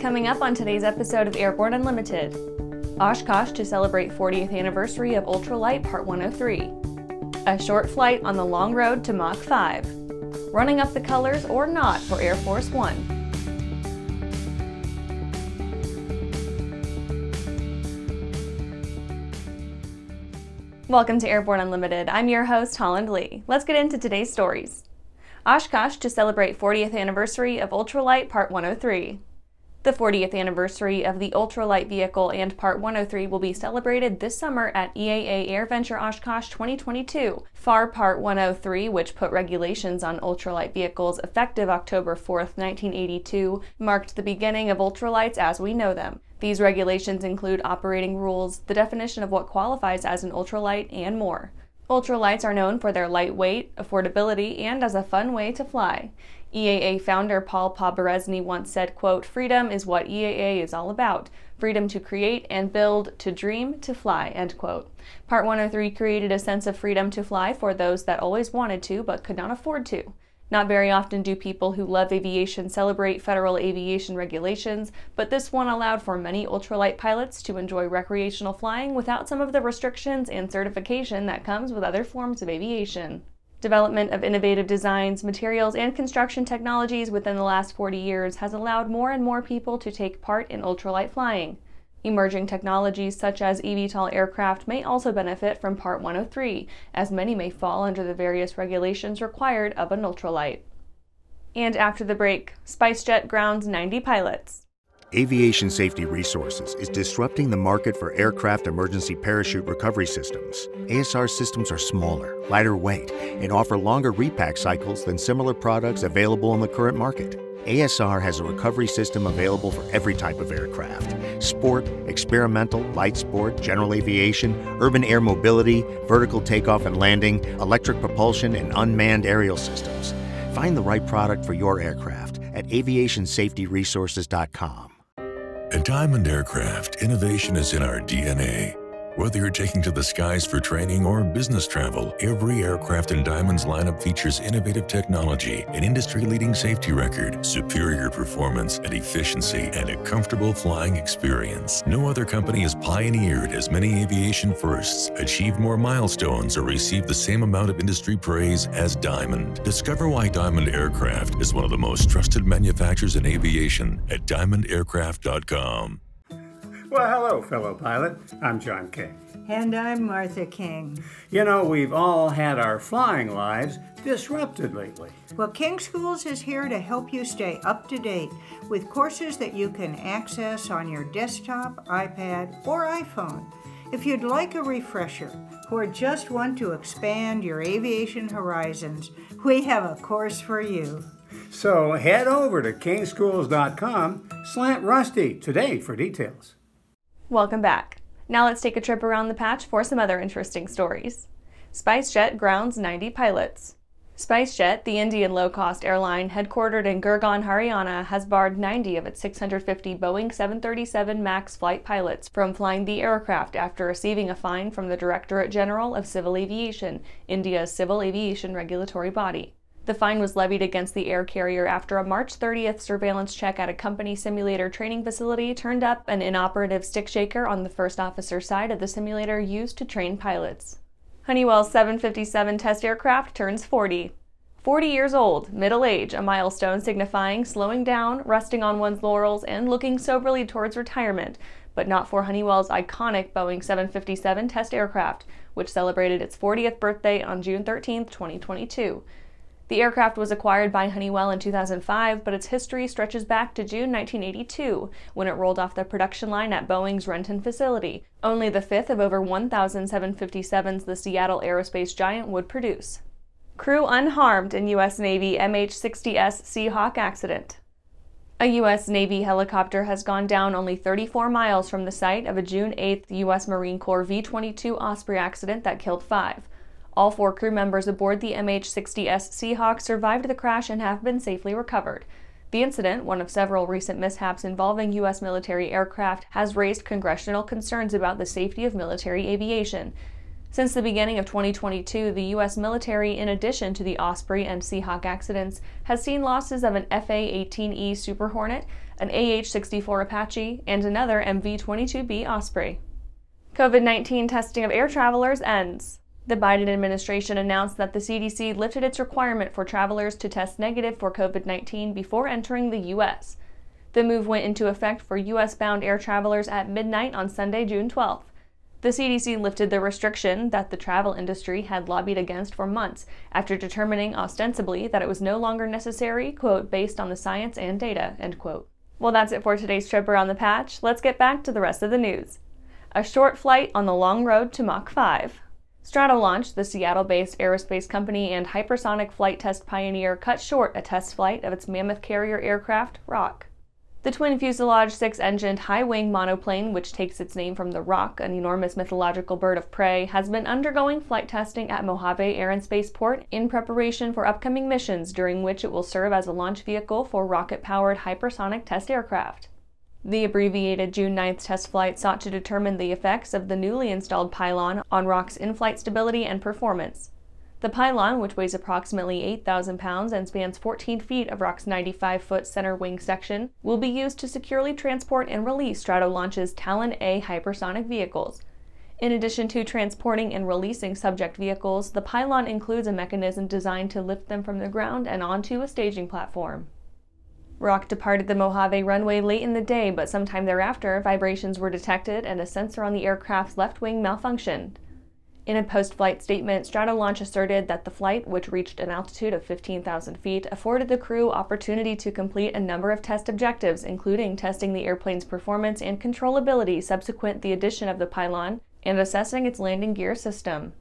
Coming up on today's episode of Airborne Unlimited, Oshkosh to celebrate 40th anniversary of Ultralight Part 103, a short flight on the long road to Mach 5, running up the colors or not for Air Force One. Welcome to Airborne Unlimited. I'm your host, Holland Lee. Let's get into today's stories. Oshkosh to celebrate 40th anniversary of Ultralight Part 103. The 40th anniversary of the Ultralight vehicle and Part 103 will be celebrated this summer at EAA AirVenture Oshkosh 2022. FAR Part 103, which put regulations on ultralight vehicles effective October 4th, 1982, marked the beginning of ultralights as we know them. These regulations include operating rules, the definition of what qualifies as an ultralight, and more. Ultralights are known for their lightweight, affordability, and as a fun way to fly. EAA founder Paul Poberezny once said, quote, "Freedom is what EAA is all about. Freedom to create and build, to dream, to fly," end quote. Part 103 created a sense of freedom to fly for those that always wanted to but could not afford to. Not very often do people who love aviation celebrate federal aviation regulations, but this one allowed for many ultralight pilots to enjoy recreational flying without some of the restrictions and certification that comes with other forms of aviation. Development of innovative designs, materials, and construction technologies within the last 40 years has allowed more and more people to take part in ultralight flying. Emerging technologies such as eVTOL aircraft may also benefit from Part 103, as many may fall under the various regulations required of an ultralight. And after the break, SpiceJet grounds 90 pilots. Aviation Safety Resources is disrupting the market for aircraft emergency parachute recovery systems. ASR systems are smaller, lighter weight, and offer longer repack cycles than similar products available in the current market. ASR has a recovery system available for every type of aircraft: sport, experimental, light sport, general aviation, urban air mobility, vertical takeoff and landing, electric propulsion, and unmanned aerial systems. Find the right product for your aircraft at aviationsafetyresources.com. At Diamond Aircraft, innovation is in our DNA. Whether you're taking to the skies for training or business travel, every aircraft in Diamond's lineup features innovative technology, an industry-leading safety record, superior performance and efficiency, and a comfortable flying experience. No other company has pioneered as many aviation firsts, achieved more milestones, or received the same amount of industry praise as Diamond. Discover why Diamond Aircraft is one of the most trusted manufacturers in aviation at diamondaircraft.com. Well, hello, fellow pilot. I'm John King. And I'm Martha King. You know, we've all had our flying lives disrupted lately. Well, King Schools is here to help you stay up to date with courses that you can access on your desktop, iPad, or iPhone. If you'd like a refresher or just want to expand your aviation horizons, we have a course for you. So head over to kingschools.com/Rusty today for details. Welcome back. Now let's take a trip around the patch for some other interesting stories. SpiceJet grounds 90 pilots. SpiceJet, the Indian low-cost airline headquartered in Gurgaon, Haryana, has barred 90 of its 650 Boeing 737 MAX flight pilots from flying the aircraft after receiving a fine from the Directorate General of Civil Aviation, India's civil aviation regulatory body. The fine was levied against the air carrier after a March 30th surveillance check at a company simulator training facility turned up an inoperative stick shaker on the first officer side of the simulator used to train pilots. Honeywell's 757 test aircraft turns 40. 40 years old, middle age, a milestone signifying slowing down, resting on one's laurels, and looking soberly towards retirement, but not for Honeywell's iconic Boeing 757 test aircraft, which celebrated its 40th birthday on June 13, 2022. The aircraft was acquired by Honeywell in 2005, but its history stretches back to June 1982, when it rolled off the production line at Boeing's Renton facility, only the fifth of over 1,000 757s the Seattle aerospace giant would produce. Crew unharmed in U.S. Navy MH-60S Seahawk accident. A U.S. Navy helicopter has gone down only 34 miles from the site of a June 8th U.S. Marine Corps V-22 Osprey accident that killed 5. All 4 crew members aboard the MH-60S Seahawk survived the crash and have been safely recovered. The incident, one of several recent mishaps involving U.S. military aircraft, has raised congressional concerns about the safety of military aviation. Since the beginning of 2022, the U.S. military, in addition to the Osprey and Seahawk accidents, has seen losses of an FA-18E Super Hornet, an AH-64 Apache, and another MV-22B Osprey. COVID-19 testing of air travelers ends. The Biden administration announced that the CDC lifted its requirement for travelers to test negative for COVID-19 before entering the U.S. The move went into effect for U.S.-bound air travelers at midnight on Sunday, June 12th. The CDC lifted the restriction that the travel industry had lobbied against for months after determining ostensibly that it was no longer necessary, quote, based on the science and data, end quote. Well, that's it for today's trip around the patch. Let's get back to the rest of the news. A short flight on the long road to Mach 5. Stratolaunch, the Seattle-based aerospace company and hypersonic flight test pioneer, cut short a test flight of its mammoth carrier aircraft, Rock. The twin-fuselage, six-engined, high-wing monoplane, which takes its name from the Rock, an enormous mythological bird of prey, has been undergoing flight testing at Mojave Air and Spaceport in preparation for upcoming missions, during which it will serve as a launch vehicle for rocket-powered hypersonic test aircraft. The abbreviated June 9th test flight sought to determine the effects of the newly installed pylon on Rock's in-flight stability and performance. The pylon, which weighs approximately 8,000 pounds and spans 14 feet of Rock's 95-foot center wing section, will be used to securely transport and release Stratolaunch's Talon A hypersonic vehicles. In addition to transporting and releasing subject vehicles, the pylon includes a mechanism designed to lift them from the ground and onto a staging platform. Rock departed the Mojave runway late in the day, but sometime thereafter, vibrations were detected and a sensor on the aircraft's left wing malfunctioned. In a post-flight statement, Stratolaunch asserted that the flight, which reached an altitude of 15,000 feet, afforded the crew opportunity to complete a number of test objectives, including testing the airplane's performance and controllability subsequent the addition of the pylon, and assessing its landing gear system.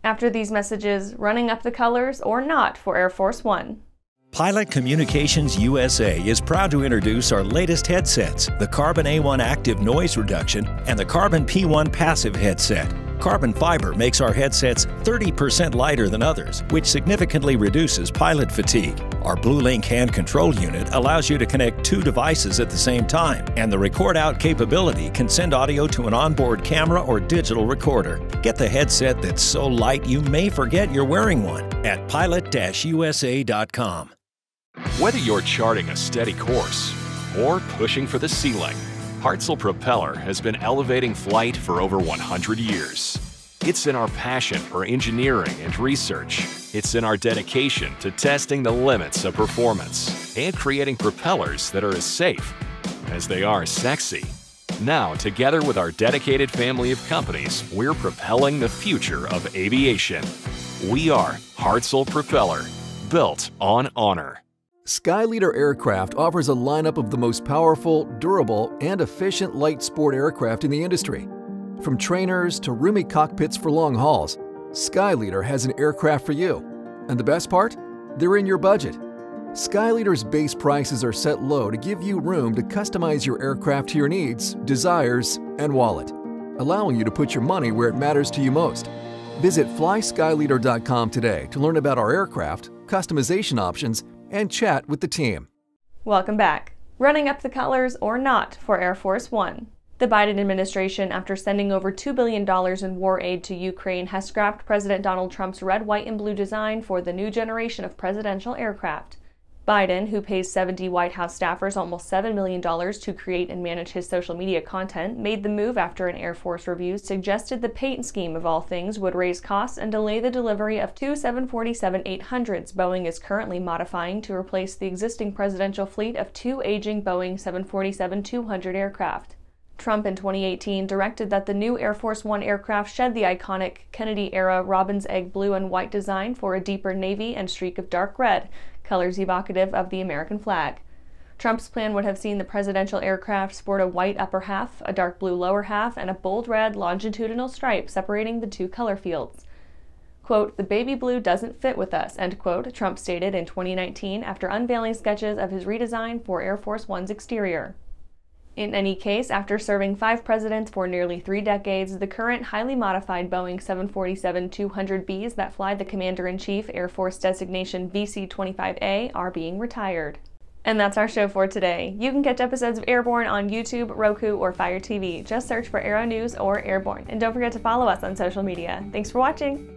After these messages, running up the colors or not for Air Force One. Pilot Communications USA is proud to introduce our latest headsets, the Carbon A1 Active Noise Reduction and the Carbon P1 Passive Headset. Carbon fiber makes our headsets 30% lighter than others, which significantly reduces pilot fatigue. Our BlueLink hand control unit allows you to connect two devices at the same time, and the record out capability can send audio to an onboard camera or digital recorder. Get the headset that's so light you may forget you're wearing one at pilot-usa.com. Whether you're charting a steady course or pushing for the ceiling, HARTZELL Propeller has been elevating flight for over 100 years. It's in our passion for engineering and research. It's in our dedication to testing the limits of performance and creating propellers that are as safe as they are sexy. Now, together with our dedicated family of companies, we're propelling the future of aviation. We are HARTZELL Propeller, built on honor. SkyLeader Aircraft offers a lineup of the most powerful, durable, and efficient light sport aircraft in the industry. From trainers to roomy cockpits for long hauls, SkyLeader has an aircraft for you. And the best part? They're in your budget. SkyLeader's base prices are set low to give you room to customize your aircraft to your needs, desires, and wallet, allowing you to put your money where it matters to you most. Visit flyskyleader.com today to learn about our aircraft, customization options, and chat with the team. Welcome back. Running up the colors or not for Air Force One. The Biden administration, after sending over $2 billion in war aid to Ukraine, has scrapped President Donald Trump's red, white, and blue design for the new generation of presidential aircraft. Biden, who pays 70 White House staffers almost $7 million to create and manage his social media content, made the move after an Air Force review suggested the paint scheme of all things would raise costs and delay the delivery of two 747-800s Boeing is currently modifying to replace the existing presidential fleet of two aging Boeing 747-200 aircraft. Trump in 2018 directed that the new Air Force One aircraft shed the iconic Kennedy-era robin's egg blue and white design for a deeper navy and streak of dark red, colors evocative of the American flag. Trump's plan would have seen the presidential aircraft sport a white upper half, a dark blue lower half, and a bold red longitudinal stripe separating the two color fields. Quote, "The baby blue doesn't fit with us," end quote, Trump stated in 2019 after unveiling sketches of his redesign for Air Force One's exterior. In any case, after serving 5 presidents for nearly 3 decades, the current highly modified Boeing 747-200Bs that fly the Commander-in-Chief Air Force designation VC-25A are being retired. And that's our show for today. You can catch episodes of Airborne on YouTube, Roku, or Fire TV. Just search for Aero-News or Airborne. And don't forget to follow us on social media. Thanks for watching!